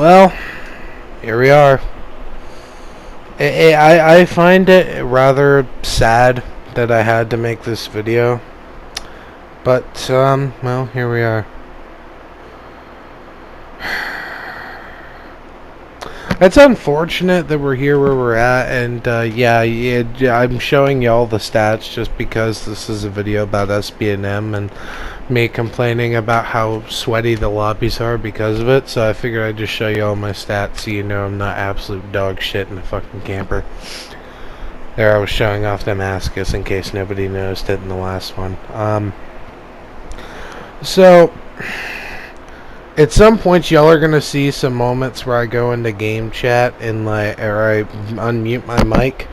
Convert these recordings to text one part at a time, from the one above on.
Well, here we are. I find it rather sad that I had to make this video. But, well, here we are. It's unfortunate that we're here where we're at, and, yeah, I'm showing y'all the stats just because this is a video about SBMM and me complaining about how sweaty the lobbies are because of it, so I figured I'd just show you all my stats so you know I'm not absolute dog shit in a fucking camper. There, I was showing off Damascus in case nobody noticed it in the last one. So, at some point y'all are gonna see some moments where I go into game chat and or I unmute my mic,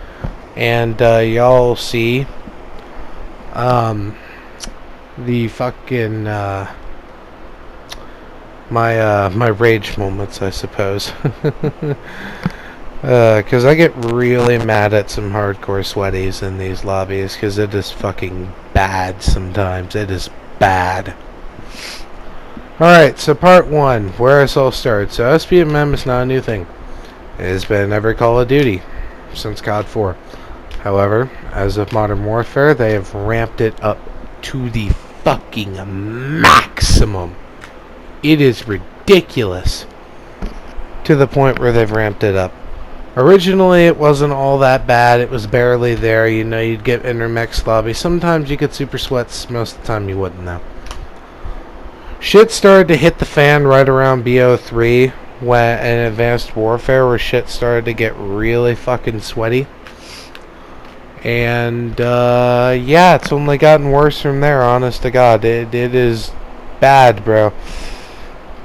and y'all see the fucking my rage moments, I suppose. Because I get really mad at some hardcore sweaties in these lobbies because it is fucking bad sometimes. It is bad. Alright, so part 1, where this all started. So SBMM is not a new thing. It has been in every Call of Duty since COD 4. However, as of Modern Warfare, they have ramped it up to the fucking maximum. It is ridiculous to the point where they've ramped it up. Originally, it wasn't all that bad. It was barely there. You know, you'd get intermix lobbies. Sometimes you get super sweats. Most of the time, you wouldn't, though. Shit started to hit the fan right around BO3 when in Advanced Warfare, where shit started to get really fucking sweaty. And, yeah, it's only gotten worse from there, honest to God. It is bad, bro.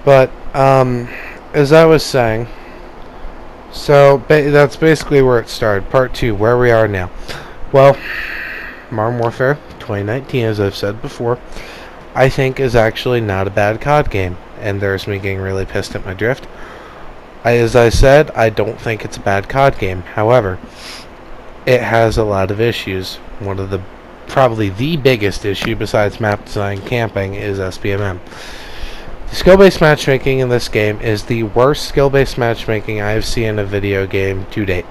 But, as I was saying, so that's basically where it started. Part 2, where we are now. Well, Modern Warfare 2019, as I've said before, I think is actually not a bad COD game. And there's me getting really pissed at my drift. As I said, I don't think it's a bad COD game. However, it has a lot of issues. One of the, probably the biggest issue besides map design camping is SBMM. The skill-based matchmaking in this game is the worst skill-based matchmaking I have seen in a video game to date.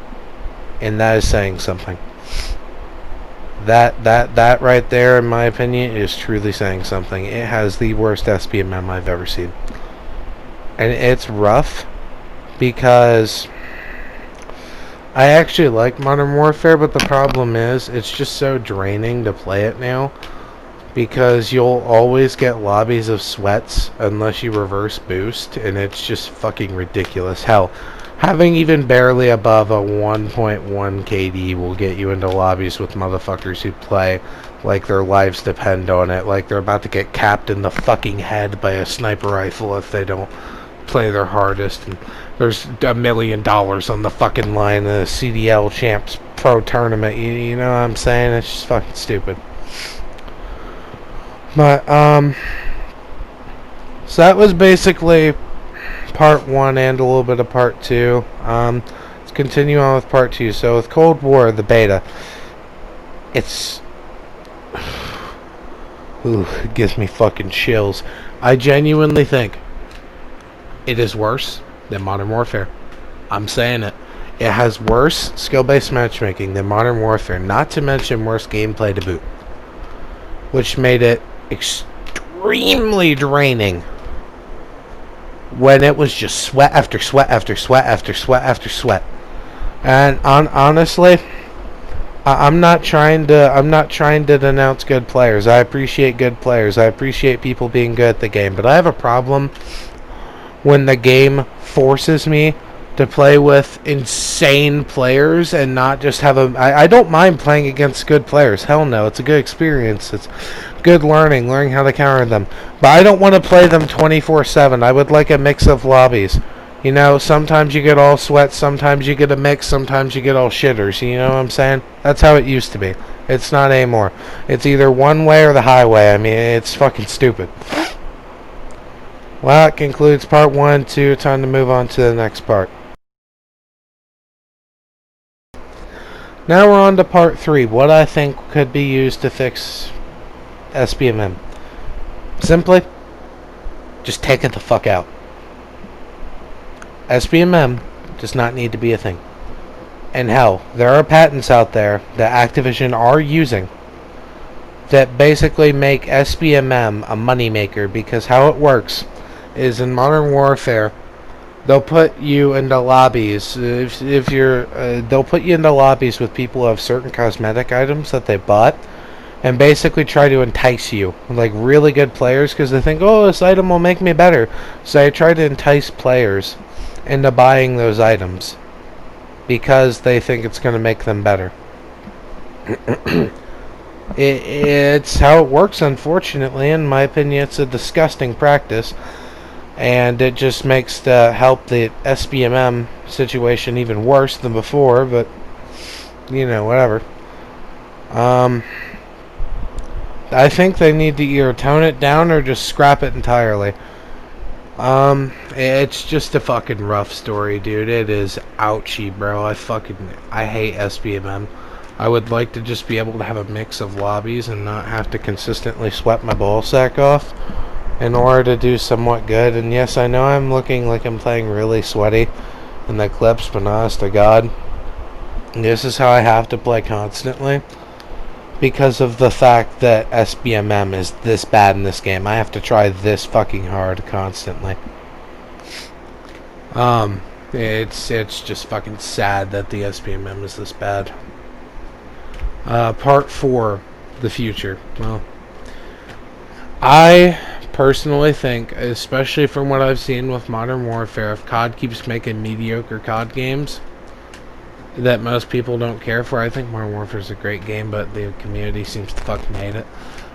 And that is saying something. That right there, in my opinion, is truly saying something. It has the worst SBMM I've ever seen. And it's rough because I actually like Modern Warfare, but the problem is it's just so draining to play it now because you'll always get lobbies of sweats unless you reverse boost, and it's just fucking ridiculous. Hell, having even barely above a 1.1 KD will get you into lobbies with motherfuckers who play like their lives depend on it, like they're about to get capped in the fucking head by a sniper rifle if they don't play their hardest, and there's $1 million on the fucking line in a CDL Champs Pro Tournament. You know what I'm saying? It's just fucking stupid. But, so that was basically part 1 and a little bit of part 2. Let's continue on with part 2. So with Cold War, the beta, it's, ooh, it gives me fucking chills. I genuinely think it is worse than Modern Warfare. I'm saying it. It has worse skill-based matchmaking than Modern Warfare, not to mention worse gameplay to boot, which made it extremely draining when it was just sweat after sweat after sweat after sweat after sweat. And honestly, I'm not trying to denounce good players. I appreciate good players. I appreciate people being good at the game, but I have a problem when the game forces me to play with insane players and not just have I don't mind playing against good players. Hell no, it's a good experience. It's good learning how to counter them. But I don't want to play them 24/7. I would like a mix of lobbies. You know, sometimes you get all sweat, sometimes you get a mix, sometimes you get all shitters. You know what I'm saying? That's how it used to be. It's not anymore. It's either one way or the highway. I mean, it's fucking stupid. Well, that concludes part 1, 2. Time to move on to the next part. Now we're on to part 3. What I think could be used to fix SBMM. Simply, just take it the fuck out. SBMM does not need to be a thing. And hell, there are patents out there that Activision are using that basically make SBMM a moneymaker, because how it works is in Modern Warfare, they'll put you into lobbies. If you're, they'll put you into lobbies with people who have certain cosmetic items that they bought, and basically try to entice you, like really good players, because they think, oh, this item will make me better. So they try to entice players into buying those items because they think it's going to make them better. It's how it works, unfortunately. In my opinion, it's a disgusting practice, and it just makes help the SBMM situation even worse than before, but, you know, whatever. I think they need to either tone it down or just scrap it entirely. It's just a fucking rough story, dude. It is ouchy, bro. I hate SBMM. I would like to just be able to have a mix of lobbies and not have to consistently sweat my ballsack off in order to do somewhat good. And yes, I know I'm looking like I'm playing really sweaty in the clips, but honest to God, this is how I have to play constantly. Because of the fact that SBMM is this bad in this game. I have to try this fucking hard constantly. It's just fucking sad that the SBMM is this bad. Part 4, the future. Well, I personally think, especially from what I've seen with Modern Warfare, if COD keeps making mediocre COD games that most people don't care for. I think Modern Warfare is a great game, but the community seems to fucking hate it.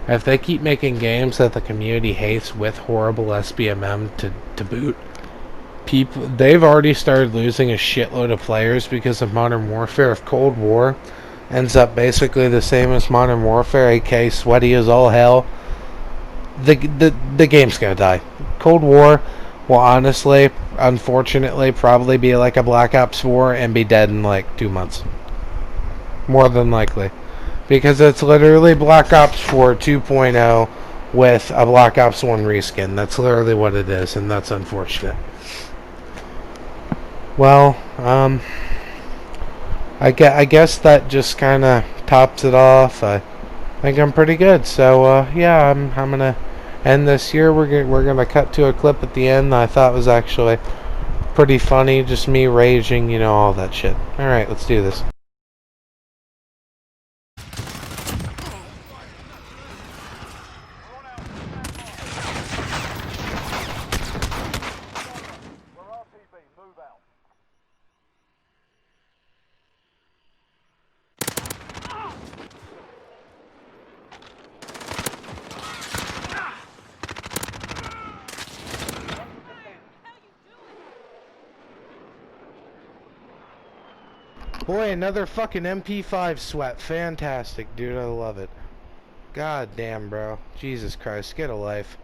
If they keep making games that the community hates with horrible SBMM to boot, they've already started losing a shitload of players because of Modern Warfare. If Cold War ends up basically the same as Modern Warfare, aka sweaty as all hell, the game's gonna die. Cold War will honestly, unfortunately, probably be like a Black Ops 4 and be dead in like 2 months. More than likely. Because it's literally Black Ops 4 2.0 with a Black Ops 1 reskin. That's literally what it is, and that's unfortunate. Well, I guess that just kind of tops it off. I think I'm pretty good. So, yeah, I'm gonna end this here. We're gonna cut to a clip at the end that I thought was actually pretty funny. Just me raging, you know, all that shit. Alright, let's do this. Boy, another fucking MP5 sweat. Fantastic, dude. I love it. God damn, bro. Jesus Christ. Get a life.